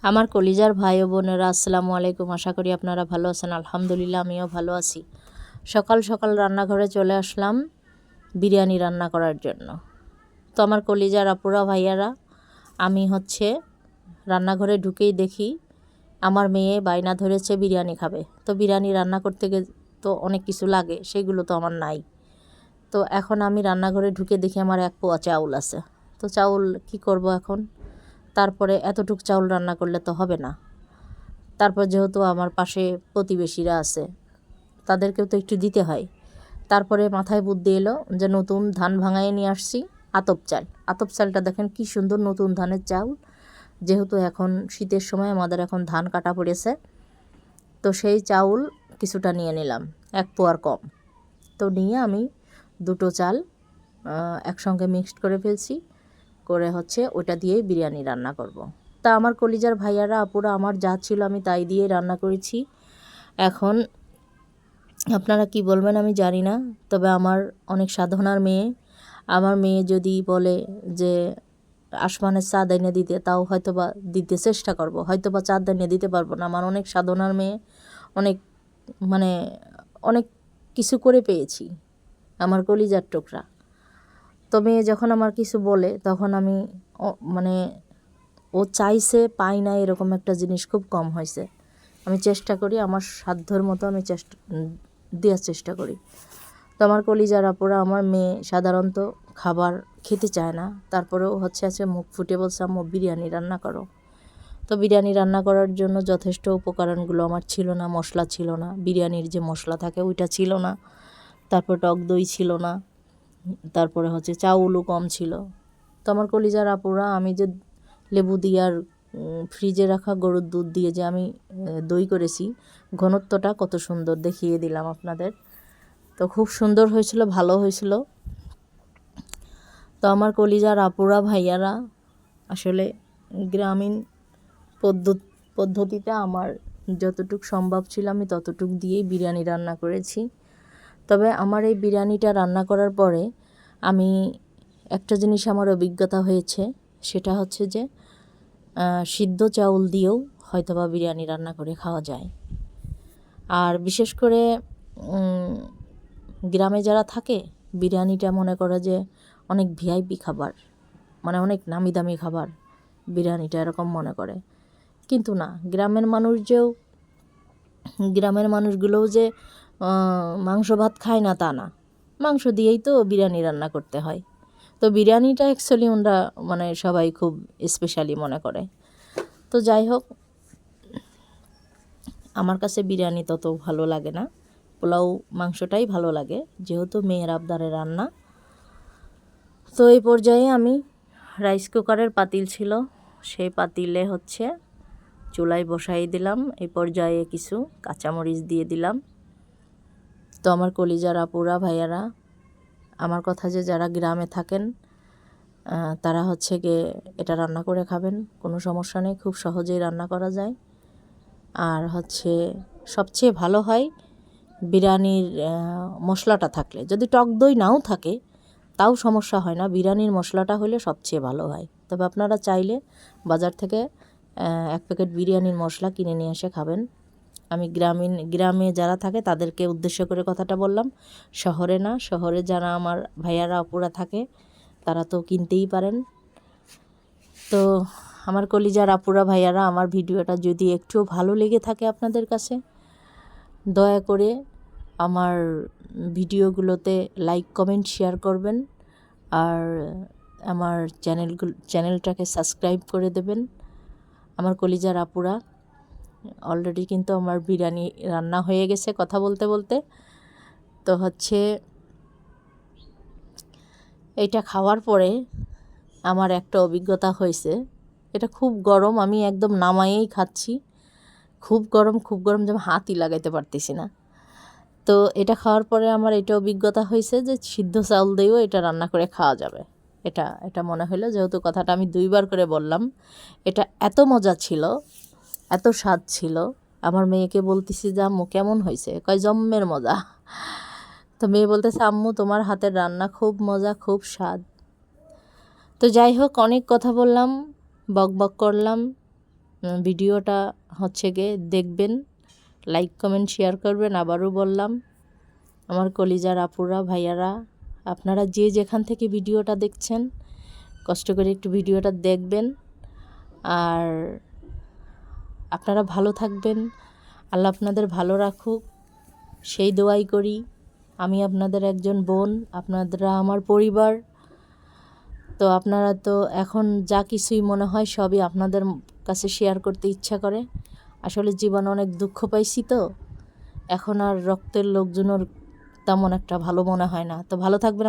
আমার কলিজার ভাই ও বোনেরা আসসালামু আলাইকুম। আশা করি আপনারা ভালো আছেন। আলহামদুলিল্লাহ আমিও ভালো আছি। সকাল সকাল রান্নাঘরে চলে আসলাম বিরিয়ানি রান্না করার জন্য। তো আমার কলিজার আপুরা ভাইয়ারা, আমি রান্নাঘরে ঢুকেই দেখি আমার মেয়ে বায়না ধরেছে বিরিয়ানি খাবে। তো বিরিয়ানি রান্না করতে গেলে তো অনেক কিছু লাগে, সেগুলো তো আমার নাই। তো এখন আমি রান্নাঘরে ঢুকে দেখি আমার এক পোয়া চাউল আছে। তো চাউল কি করব এখন? তারপরে এতটুক চাউল রান্না করলে তো হবে না। তারপর যেহেতু আমার পাশে প্রতিবেশীরা আছে, তাদেরকেও তো একটু দিতে হয়। তারপরে মাথায় বুদ্ধি এলো যে নতুন ধান ভাঙায় নিয়ে আসছি আতপ চাল। আতপ চালটা দেখেন কি সুন্দর, নতুন ধানের চাউল। যেহেতু এখন শীতের সময় আমাদের এখন ধান কাটা পড়েছে, তো সেই চাউল কিছুটা নিয়ে নিলাম, এক পোয়ার কম। তো নিয়ে আমি দুটো চাল একসঙ্গে মিক্সড করে ফেলছি, করে ওটা দিয়েই বিরিয়ানি রান্না করব। তা আমার কলিজার ভাইয়ারা আপুরা, আমার যা ছিল আমি তাই দিয়ে রান্না করেছি। এখন আপনারা কি বলবেন আমি জানি না, তবে আমার অনেক সাধনার মেয়ে। আমার মেয়ে যদি বলে যে আসমানের চাঁদ এনে দিতে, তাও হয়তো বা দিতে চেষ্টা করব, হয়তো বা চাঁদ এনে দিতে পারবো না। আমার অনেক সাধনার মেয়ে, অনেক মানে অনেক কিছু করে পেয়েছি, আমার কলিজার টুকরা। তো মেয়ে যখন আমার কিছু বলে তখন আমি মানে ও চাইছে পাই না, এরকম একটা জিনিস খুব কম হয়েছে। আমি চেষ্টা করি, আমার সাধ্যের মতো আমি দেওয়ার চেষ্টা করি। তো আমার কলিজার আপুরা, আমার মেয়ে সাধারণত খাবার খেতে চায় না, তারপরেও মুখ ফুটে বলছে আম্মু বিরিয়ানি রান্না করো। তো বিরিয়ানি রান্না করার জন্য যথেষ্ট উপকরণগুলো আমার ছিল না। মশলা ছিল না, বিরিয়ানির যে মশলা থাকে ওইটা ছিল না। তারপর টক দই ছিল না। তারপরে চাউলও কম ছিল। তো আমার কলিজার আপুরা, আমি যে লেবু দিয়ে আর ফ্রিজে রাখা গরুর দুধ দিয়ে যে আমি দই করেছি, ঘনত্বটা কত সুন্দর দেখিয়ে দিলাম আপনাদের। তো খুব সুন্দর হয়েছিল, ভালো হয়েছিল। তো আমার কলিজার আপুরা ভাইয়ারা, আসলে গ্রামীণ পদ্ধতিতে আমার যতটুক সম্ভব ছিল আমি ততটুক দিয়েই বিরিয়ানি রান্না করেছি। তবে আমার এই বিরিয়ানিটা রান্না করার পরে আমি একটা জিনিস আমার অভিজ্ঞতা হয়েছে, সেটা যে সিদ্ধ চাউল দিয়েও হয়তোবা বিরিয়ানি রান্না করে খাওয়া যায়। আর বিশেষ করে গ্রামে যারা থাকে, বিরিয়ানিটা মনে করে যে অনেক ভিআইপি খাবার, মানে অনেক নামি দামি খাবার, বিরিয়ানিটা এরকম মনে করে। কিন্তু না, গ্রামের মানুষগুলোও যে মাংস ভাত খায় না তা না, মাংস দিয়েই তো বিরিয়ানি রান্না করতে হয়। তো বিরিয়ানিটা অ্যাকচুয়ালি ওরা সবাই খুব স্পেশালি মনে করে। তো যাই হোক, আমার কাছে বিরিয়ানি তত ভালো লাগে না, পোলাও মাংসটাই ভালো লাগে, যেহেতু মেয়ের আবদারে রান্না। তো এই পর্যায়ে আমি রাইস কুকারের পাতিল ছিল, সেই পাতিলে চুলায় বসাই দিলাম। এই পর্যায়ে কিছু কাঁচামরিচ দিয়ে দিলাম। তো আমার কলিজার আপুরা ভাইয়ারা, আমার কথা যে যারা গ্রামে থাকেন তারা গিয়ে এটা রান্না করে খাবেন, কোনো সমস্যা নেই, খুব সহজেই রান্না করা যায়। আর সবচেয়ে ভালো হয় বিরিয়ানির মশলাটা থাকলে। যদি টক দই নাও থাকে তাও সমস্যা হয় না, বিরিয়ানির মশলাটা হলে সবচেয়ে ভালো হয়। তবে আপনারা চাইলে বাজার থেকে এক প্যাকেট বিরিয়ানির মশলা কিনে নিয়ে এসে খাবেন। আমি গ্রামে যারা থাকে তাদেরকে উদ্দেশ্য করে কথাটা বললাম, শহরে না। শহরে যারা আমার ভাইয়ারা আপুরা থাকে তারা তো কিনতেই পারেন। তো আমার কলিজার আপুরা ভাইয়ারা, আমার ভিডিওটা যদি একটু ভালো লেগে থাকে আপনাদের কাছে, দয়া করে আমার ভিডিওগুলোতে লাইক কমেন্ট শেয়ার করবেন, আর আমার চ্যানেলটাকে সাবস্ক্রাইব করে দেবেন। আমার কলিজার আপুরা, অলরেডি কিন্তু আমার বিরিয়ানি রান্না হয়ে গেছে কথা বলতে বলতে। তো এইটা খাওয়ার পরে আমার একটা অভিজ্ঞতা হয়েছে। এটা খুব গরম, আমি একদম নামায়েই খাচ্ছি। খুব গরম, খুব গরম, যেন হাতই লাগাইতে পারতেছি না। তো এটা খাওয়ার পরে আমার এটা অভিজ্ঞতা হয়েছে যে সিদ্ধ চাউল দিয়েও এটা রান্না করে খাওয়া যাবে। এটা মনে হলো, যেহেতু কথাটা আমি 2বার করে বললাম, এটা এত মজা ছিল, এত স্বাদ ছিল। আমার মেয়েকে বলতেছি যে আম্মু কেমন হয়েছে, কয় জম্মের মজা। তো মেয়ে বলতেছে আম্মু তোমার হাতের রান্না খুব মজা, খুব স্বাদ। তো যাই হোক, অনেক কথা বললাম, বক বক করলাম। ভিডিওটা হচ্ছে গিয়ে দেখবেন, লাইক কমেন্ট শেয়ার করবেন। আবারও বললাম, আমার কলিজার আপুরা ভাইয়ারা, আপনারা যে যেখান থেকে ভিডিওটা দেখছেন কষ্ট করে একটু ভিডিওটা দেখবেন। আর আপনারা ভালো থাকবেন, আল্লাহ আপনাদের ভালো রাখুক সেই দোয়াই করি। আমি আপনাদের একজন বোন, আপনারা আমার পরিবার। তো আপনারা তো এখন যা কিছুই মনে হয় সবই আপনাদের কাছে শেয়ার করতে ইচ্ছা করে। আসলে জীবনে অনেক দুঃখ পাইছি, তো এখন আর রক্তের লোকজনের তেমন একটা ভালো মনে হয় না। তো ভালো থাকবেন।